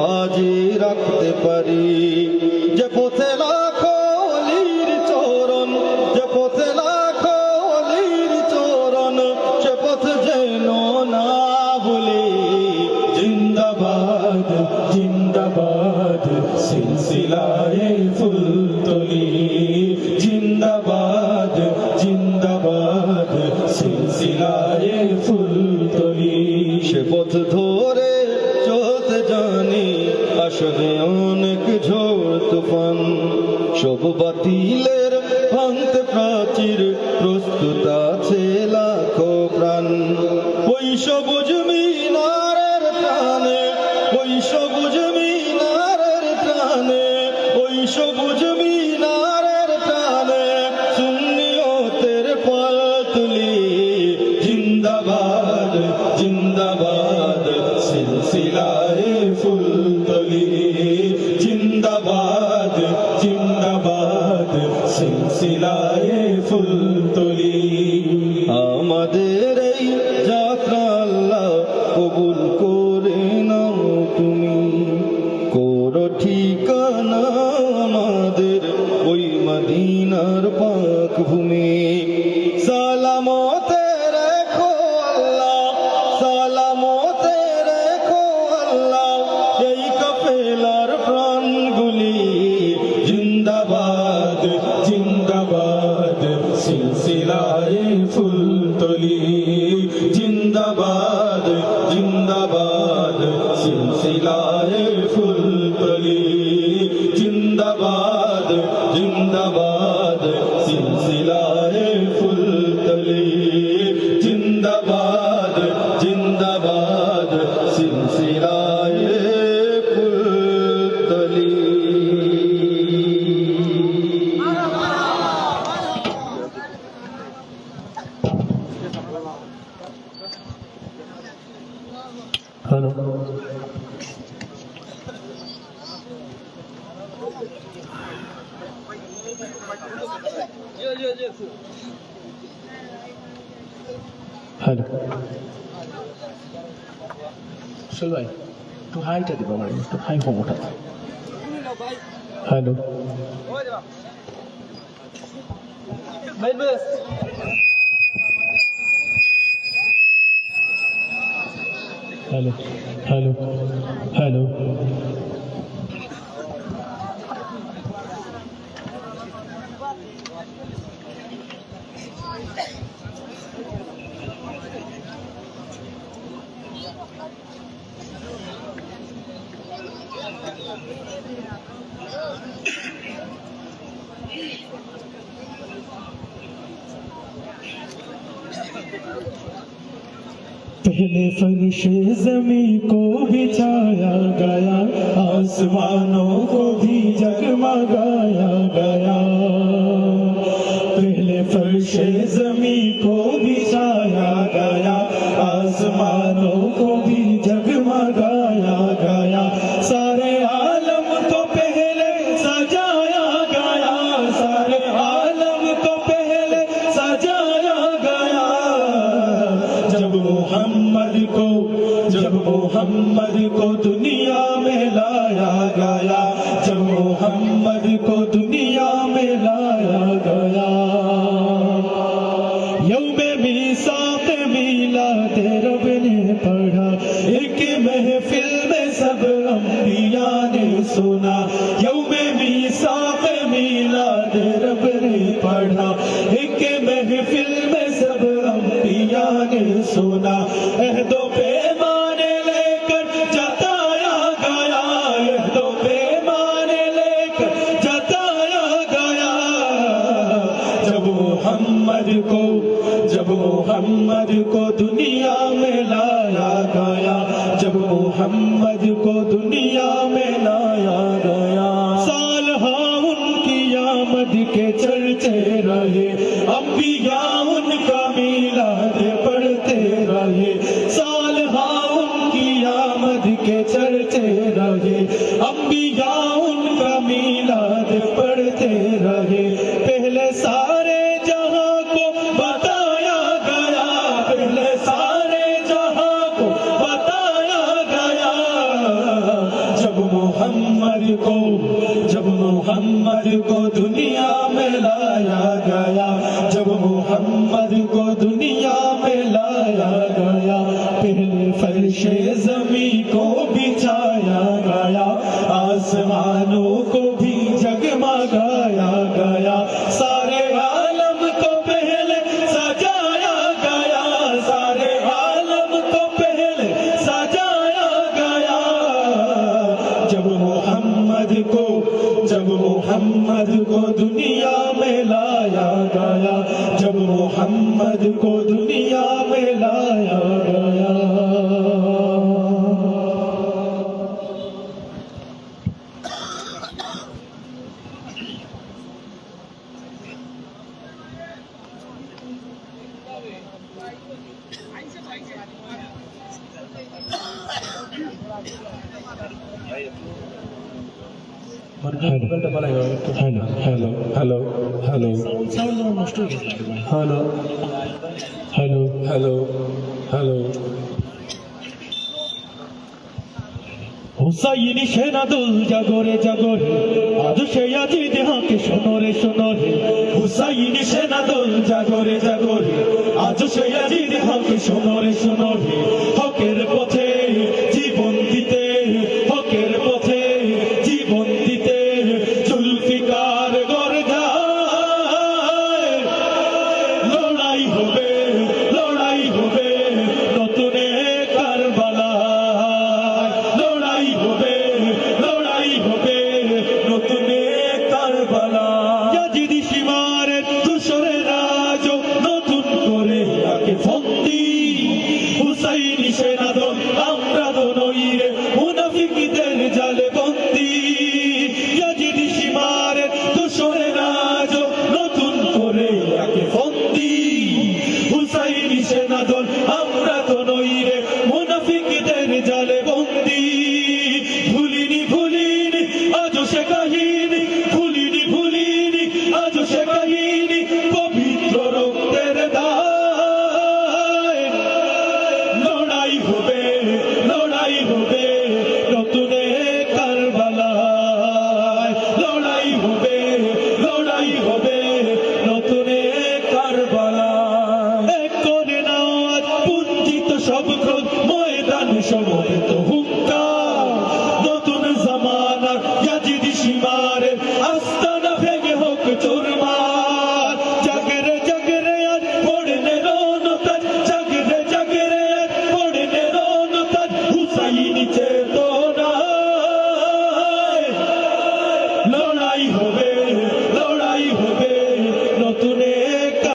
বাজি রাখতে পারি। যে পথে লাখো অলির চরণ, যে পথে লাখো অলির চরণ, সে পথ যেন না ভুলি। জিন্দাবাদ জিন্দাবাদ সিলসিলায়ে ফুলতলি, জিন্দাবাদ জিন্দাবাদ সিলসিলায়ে ফুলতলি। সে পথ ধরে চলতে জানি, আসবে অনেক ঝড় তুফান। সব বাতিলের ভাঙতে প্রাচীর, প্রস্তুত আছে লাখো প্রাণ। ওই সবুজ মিনারের প্রাণে, ওই সবুজ মিনারের প্রাণে, ওই সবুজ মিনারের প্রাণে সুন্নিয়তের পাল তুলি। জিন্দাবাদ জিন্দাবাদ সিলসিলায়ে ফুলতলি, জিন্দাবাদ জিন্দাবাদ সিলসিলায়ে ফুলতলি। আমাদের এই যাত্রা আল্লাহ কবুল করে নাও তুমি, করো ঠিকানা আমাদের ওই মদিনার পাক ভূমি। সালামতে রেখো আল্লাহ, সালামতে রেখো আল্লাহ এই কাফেলার প্রাণগুলি। জিন্দাবাদ জিন্দাবাদ সিলসিলায়ে ফুলতলি, জিন্দাবাদ জিন্দাবাদ সিলসিলায়ে ফুলতলি, জিন্দাবাদ জিন্দাবাদ সিলসিলায়ে ফুলতলি, জিন্দাবাদ জিন্দাবাদ সিলসিলায়ে ফুলতলি। हेलो हेलो चल भाई একটু হাইটা দিবা ভাই, একটু হাই হোমটা। हेलो हेलो हेलो हेलो पहले फर्शे ज़मीं को बिछाया गया, आसमानों को भी जगमगाया गया। पहले फर्शे ज़मीं को बिछाया गया, आसमानों को भी जगमगाया गया। सारे आलम को पहले सजाया गया, सारे आलम को पहले सजाया गया। जब मोहम्मद को दुनिया में लाया गया, जब मोहम्मद को दुनिया में लाया गया। यौमे मीसाक मिलाद रब ने पढ़ा, एक महफिल में सब अंबिया ने सुना। यौमे मीसाक मिलाद रब ने पढ़ा, एक महफिल में सब अंबिया ने सुना। अहदो पैमाने लेकर जताया गया, अहदो पैमाने लेकर जताया गया। जब मोहम्मद को दुनिया में लाया गया, जब मोहम्मद को दुनिया में लाया गया। साल उनकी आमद के चलते रहे, अंबिया उनका मीलाद पढ़ते रहे। साल उनकी आमद के चलते रहे, अंबिया उनका मीलाद पढ़ते रहे। पहले सारे जहां को बताया गया, पहले सारे जहां को बताया गया। जब मोहम्मद को जब मोहम्मद को दुनिया में लाया गया, जब मोहम्मद को दुनिया में लाया गया, पहले फर्शे ज़मी को बिछाया गया, आसमानों को भी जगमगाया गया, सारे आलम को पहले सजाया गया, सारे आलम को पहले सजाया गया। जब मोहम्मद को दुनिया में लाया गया, जब मोहम्मद को दुनिया में लाया गया। Hello hello hello hello hello hello hello hello হুসাইনি সেনাদল জাগরে জাগরে আজ সে আজিদ হাঁকে শোনো রে শোনো রে, হুসাইনি সেনাদল জাগরে জাগরে আজ সে আজিদ হাঁকে শোনো রে শোনো রে, হকের পথে জীবন দিতে, হকের পথে জীবন দিতে জুলফিকার গর্দায় লড়াই হবে, লড়াই হবে নতুন কারবালায়, লড়াই হবে, লড়াই হবে নতুন কারবালায়। ইয়াজিদি সীমারের তুষরে রাজ নতুন করে আগে ফন্দি, হুসাইনি সেনাদল আমরা দোনই রে মুনাফিকদের জালে বন্দি। ইয়াজিদি সীমারের তুষরে রাজ নতুন করে আগে ফন্দি, হুসাইনি সেনাদল আমরা দোনই রে মুনাফিকদের জালে বন্দি। ভুলিনি ভুলিনি আজও সে কাহিনী, ভুলিনি ভুলিনি আজও সে কাহিনী, পবিত্র রক্তের দায় লড়াই হবে, লড়াই হবে নতুন কারবালায়, লড়াই হবে, লড়াই হবে নতুন কারবালায়। এক করে নাও আজ পুঞ্জিত সব ক্রোধ, ময়দান সমবেত হুঙ্কার, নতুন জামানার ইয়াজিদি সীমারের আস্তানা ভেঙে হোক চুরমার। জাগরে জাগরে আজ পড়নে রণতাজ, জাগরে জাগরে আজ পড়নে রণতাজ, হুসাইনি চেতনায় লড়াই হবে,